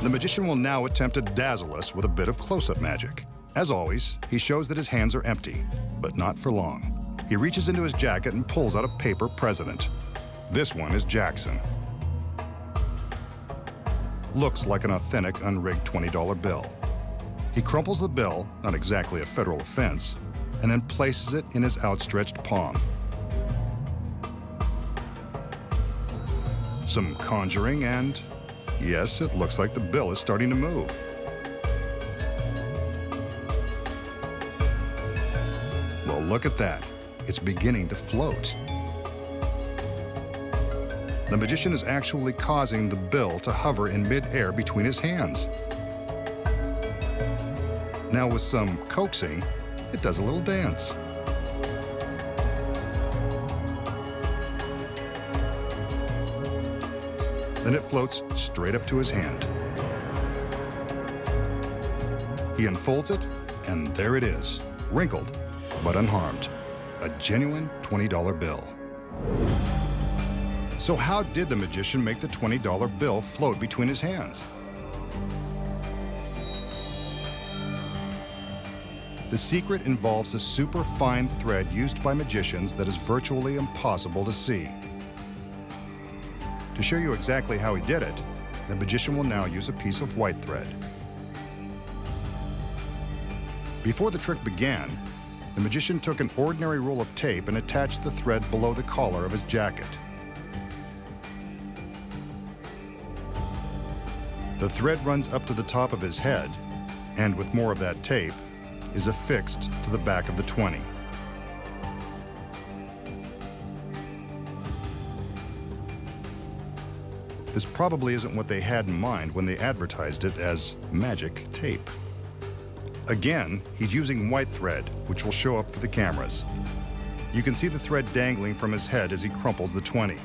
The magician will now attempt to dazzle us with a bit of close-up magic. As always, he shows that his hands are empty, but not for long. He reaches into his jacket and pulls out a paper president. This one is Jackson. Looks like an authentic, unrigged $20 bill. He crumples the bill, not exactly a federal offense, and then places it in his outstretched palm. Some conjuring and, yes, it looks like the bill is starting to move. Well, look at that. It's beginning to float. The magician is actually causing the bill to hover in mid-air between his hands. Now with some coaxing, it does a little dance. Then it floats straight up to his hand. He unfolds it, and there it is, wrinkled but unharmed. A genuine $20 bill. So how did the magician make the $20 bill float between his hands? The secret involves a super fine thread used by magicians that is virtually impossible to see. To show you exactly how he did it, the magician will now use a piece of white thread. Before the trick began, the magician took an ordinary roll of tape and attached the thread below the collar of his jacket. The thread runs up to the top of his head, and with more of that tape, is affixed to the back of the 20. This probably isn't what they had in mind when they advertised it as magic tape. Again, he's using white thread, which will show up for the cameras. You can see the thread dangling from his head as he crumples the 20.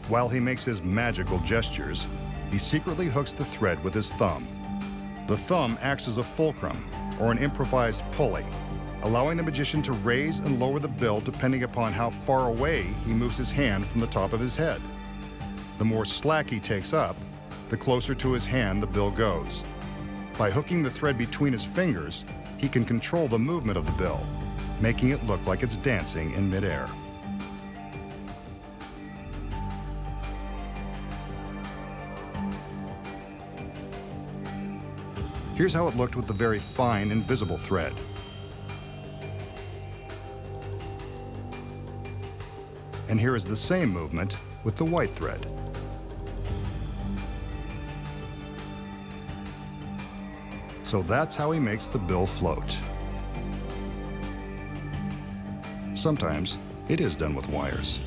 While he makes his magical gestures, he secretly hooks the thread with his thumb. The thumb acts as a fulcrum, or an improvised pulley, allowing the magician to raise and lower the bill depending upon how far away he moves his hand from the top of his head. The more slack he takes up, the closer to his hand the bill goes. By hooking the thread between his fingers, he can control the movement of the bill, making it look like it's dancing in midair. Here's how it looked with the very fine, invisible thread. And here is the same movement with the white thread. So that's how he makes the bill float. Sometimes it is done with wires.